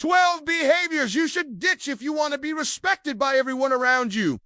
12 behaviors you should ditch if you want to be respected by everyone around you.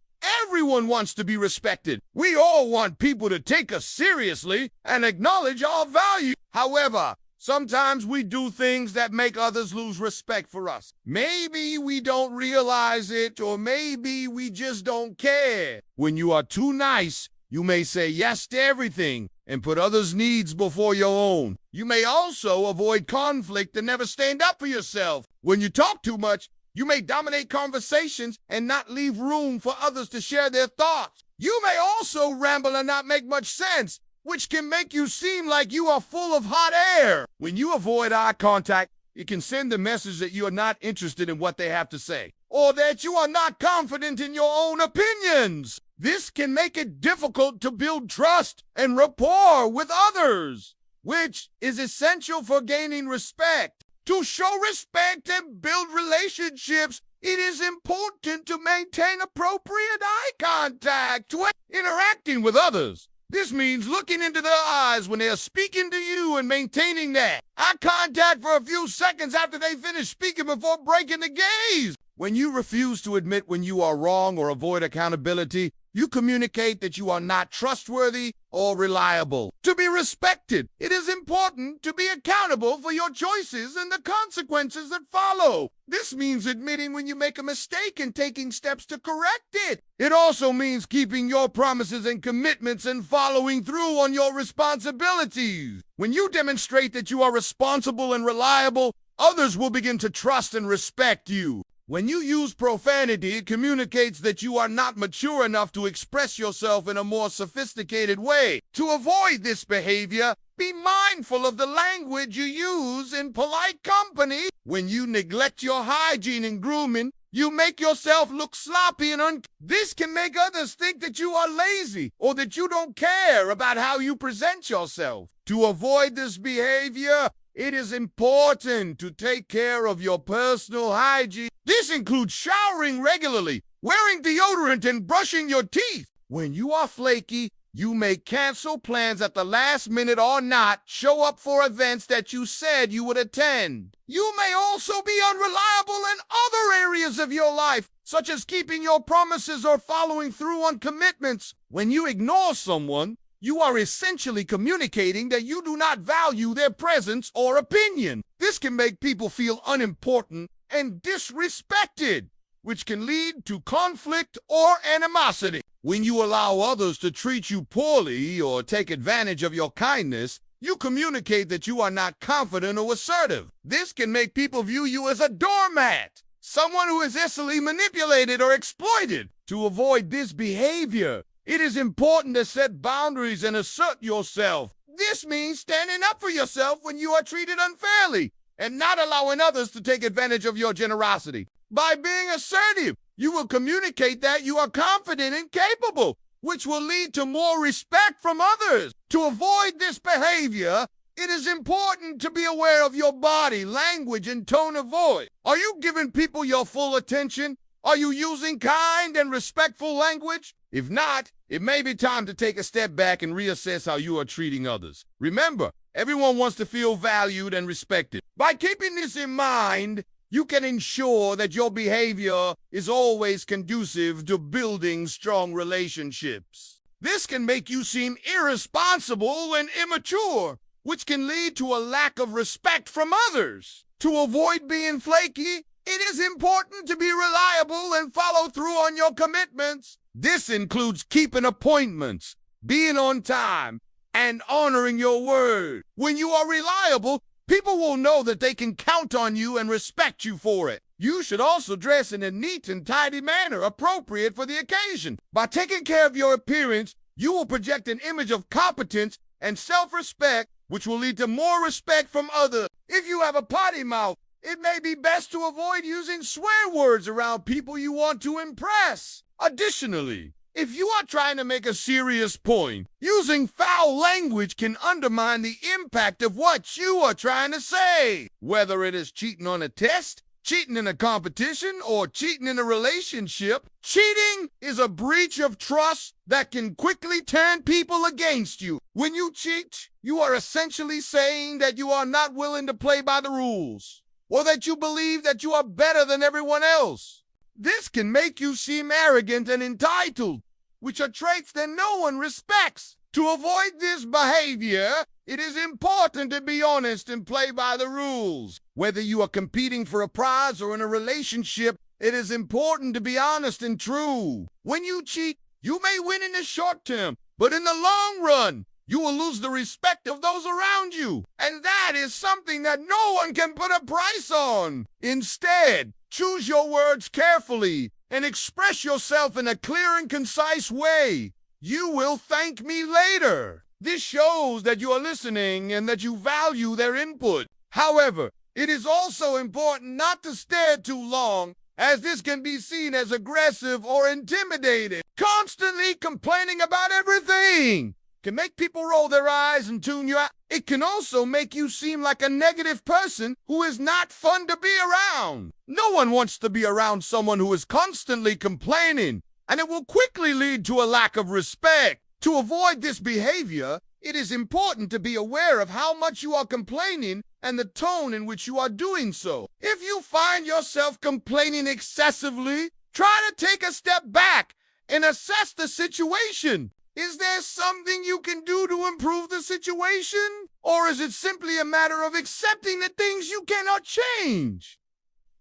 Everyone wants to be respected. We all want people to take us seriously and acknowledge our value. However, sometimes we do things that make others lose respect for us. Maybe we don't realize it, or maybe we just don't care. When you are too nice, you may say yes to everything and put others' needs before your own. You may also avoid conflict and never stand up for yourself. When you talk too much, you may dominate conversations and not leave room for others to share their thoughts. You may also ramble and not make much sense, which can make you seem like you are full of hot air. When you avoid eye contact, it can send the message that you are not interested in what they have to say, or that you are not confident in your own opinions. This can make it difficult to build trust and rapport with others, which is essential for gaining respect. To show respect and build relationships, it is important to maintain appropriate eye contact when interacting with others. This means looking into their eyes when they are speaking to you and maintaining that eye contact for a few seconds after they finish speaking before breaking the gaze. When you refuse to admit when you are wrong or avoid accountability, you communicate that you are not trustworthy or reliable. To be respected, it is important to be accountable for your choices and the consequences that follow. This means admitting when you make a mistake and taking steps to correct it. It also means keeping your promises and commitments and following through on your responsibilities. When you demonstrate that you are responsible and reliable, others will begin to trust and respect you. When you use profanity, it communicates that you are not mature enough to express yourself in a more sophisticated way. To avoid this behavior, be mindful of the language you use in polite company. When you neglect your hygiene and grooming, you make yourself look sloppy and This can make others think that you are lazy or that you don't care about how you present yourself. To avoid this behavior, it is important to take care of your personal hygiene. This includes showering regularly, wearing deodorant, and brushing your teeth. When you are flaky, you may cancel plans at the last minute or not show up for events that you said you would attend. You may also be unreliable in other areas of your life, such as keeping your promises or following through on commitments. When you ignore someone, you are essentially communicating that you do not value their presence or opinion. This can make people feel unimportant and disrespected, which can lead to conflict or animosity. When you allow others to treat you poorly or take advantage of your kindness, you communicate that you are not confident or assertive. This can make people view you as a doormat, someone who is easily manipulated or exploited. To avoid this behavior, it is important to set boundaries and assert yourself. This means standing up for yourself when you are treated unfairly and not allowing others to take advantage of your generosity. By being assertive, you will communicate that you are confident and capable, which will lead to more respect from others. To avoid this behavior, it is important to be aware of your body, language, and tone of voice. Are you giving people your full attention? Are you using kind and respectful language? If not, it may be time to take a step back and reassess how you are treating others. Remember, everyone wants to feel valued and respected. By keeping this in mind, you can ensure that your behavior is always conducive to building strong relationships. This can make you seem irresponsible and immature, which can lead to a lack of respect from others. To avoid being flaky, it is important to be reliable and follow through on your commitments. This includes keeping appointments, being on time, and honoring your word. When you are reliable, people will know that they can count on you and respect you for it. You should also dress in a neat and tidy manner appropriate for the occasion. By taking care of your appearance, you will project an image of competence and self-respect, which will lead to more respect from others. If you have a potty mouth, it may be best to avoid using swear words around people you want to impress. Additionally, if you are trying to make a serious point, using foul language can undermine the impact of what you are trying to say. Whether it is cheating on a test, cheating in a competition, or cheating in a relationship, cheating is a breach of trust that can quickly turn people against you. When you cheat, you are essentially saying that you are not willing to play by the rules. or that you believe that you are better than everyone else. This can make you seem arrogant and entitled, which are traits that no one respects. To avoid this behavior, it is important to be honest and play by the rules. Whether you are competing for a prize or in a relationship, it is important to be honest and true. When you cheat, you may win in the short term, but in the long run, you will lose the respect of those around you. And that is something that no one can put a price on. Instead, choose your words carefully and express yourself in a clear and concise way. You will thank me later. This shows that you are listening and that you value their input. However, it is also important not to stare too long, as this can be seen as aggressive or intimidating. Constantly complaining about everything can make people roll their eyes and tune you out. It can also make you seem like a negative person who is not fun to be around. No one wants to be around someone who is constantly complaining, and it will quickly lead to a lack of respect. To avoid this behavior, it is important to be aware of how much you are complaining and the tone in which you are doing so. If you find yourself complaining excessively, try to take a step back and assess the situation. Is there something you can do to improve the situation? Or is it simply a matter of accepting the things you cannot change?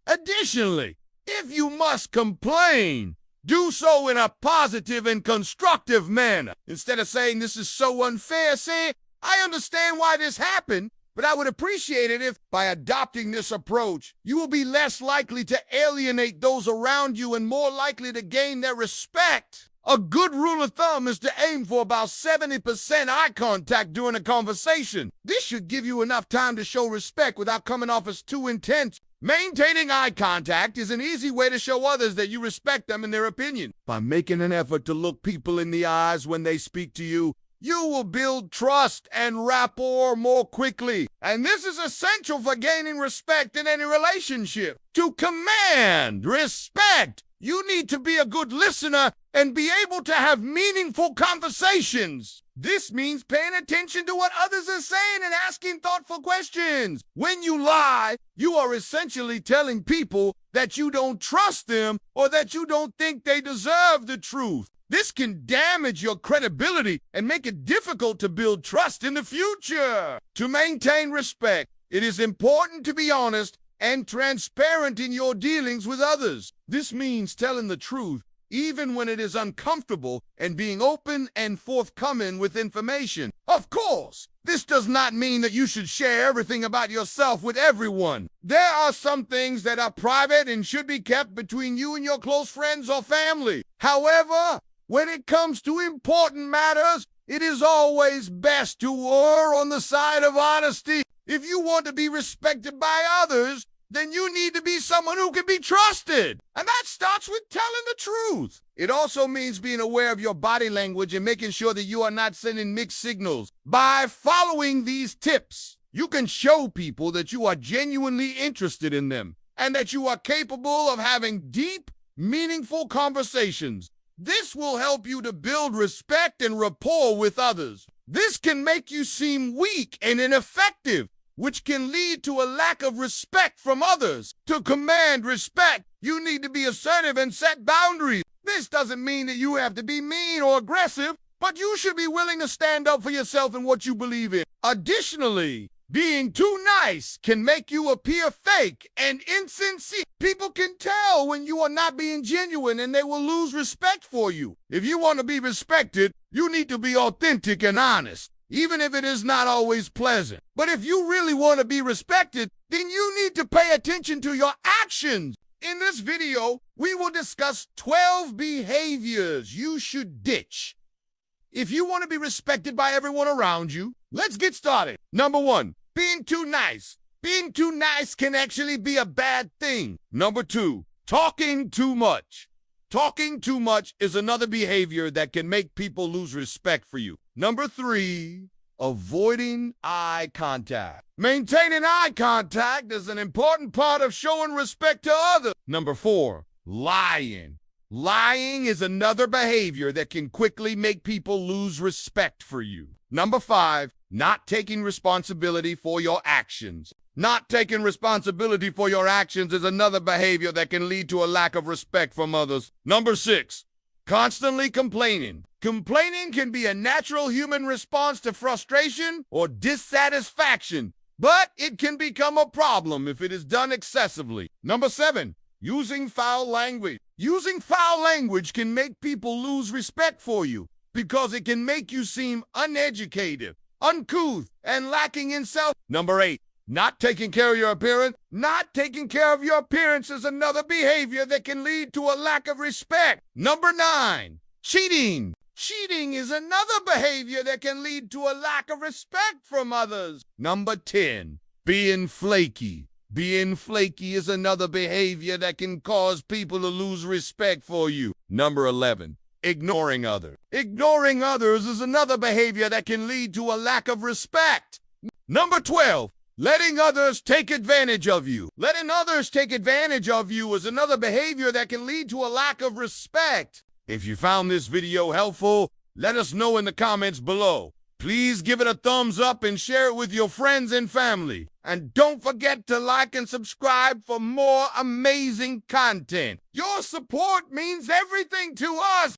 Additionally, if you must complain, do so in a positive and constructive manner. Instead of saying, "This is so unfair," say, "I understand why this happened, but I would appreciate it if, by adopting this approach, you will be less likely to alienate those around you and more likely to gain their respect." A good rule of thumb is to aim for about 70% eye contact during a conversation. This should give you enough time to show respect without coming off as too intense. Maintaining eye contact is an easy way to show others that you respect them and their opinion. By making an effort to look people in the eyes when they speak to you, you will build trust and rapport more quickly. And this is essential for gaining respect in any relationship. To command respect, you need to be a good listener and be able to have meaningful conversations. This means paying attention to what others are saying and asking thoughtful questions. When you lie, you are essentially telling people that you don't trust them or that you don't think they deserve the truth. This can damage your credibility and make it difficult to build trust in the future. To maintain respect, it is important to be honest and transparent in your dealings with others. This means telling the truth even when it is uncomfortable, and being open and forthcoming with information. Of course, this does not mean that you should share everything about yourself with everyone. There are some things that are private and should be kept between you and your close friends or family. However, when it comes to important matters, it is always best to err on the side of honesty. If you want to be respected by others, then you need to be someone who can be trusted. And that starts with telling the truth. It also means being aware of your body language and making sure that you are not sending mixed signals. By following these tips, you can show people that you are genuinely interested in them and that you are capable of having deep, meaningful conversations. This will help you to build respect and rapport with others. This can make you seem weak and ineffective, which can lead to a lack of respect from others. To command respect, you need to be assertive and set boundaries. This doesn't mean that you have to be mean or aggressive, but you should be willing to stand up for yourself and what you believe in. Additionally, being too nice can make you appear fake and insincere. People can tell when you are not being genuine and they will lose respect for you. If you want to be respected, you need to be authentic and honest, even if it is not always pleasant. But if you really want to be respected, then you need to pay attention to your actions. In this video, we will discuss 12 behaviors you should ditch if you want to be respected by everyone around you. Let's get started. Number 1, being too nice. Being too nice can actually be a bad thing. Number 2, talking too much. Talking too much is another behavior that can make people lose respect for you. Number 3, avoiding eye contact. Maintaining eye contact is an important part of showing respect to others. Number 4, lying. Lying is another behavior that can quickly make people lose respect for you. Number 5, not taking responsibility for your actions. Not taking responsibility for your actions is another behavior that can lead to a lack of respect from others. Number 6, constantly complaining. Complaining can be a natural human response to frustration or dissatisfaction, but it can become a problem if it is done excessively. Number 7, using foul language. Using foul language can make people lose respect for you because it can make you seem uneducated, uncouth, and lacking in self. Number 8, not taking care of your appearance. Not taking care of your appearance is another behavior that can lead to a lack of respect. Number 9, cheating. Cheating is another behavior that can lead to a lack of respect from others. Number 10, being flaky. Being flaky is another behavior that can cause people to lose respect for you. Number 11, ignoring others. Ignoring others is another behavior that can lead to a lack of respect. Number 12, letting others take advantage of you. Letting others take advantage of you is another behavior that can lead to a lack of respect. If you found this video helpful, let us know in the comments below. Please give it a thumbs up and share it with your friends and family. And don't forget to like and subscribe for more amazing content. Your support means everything to us.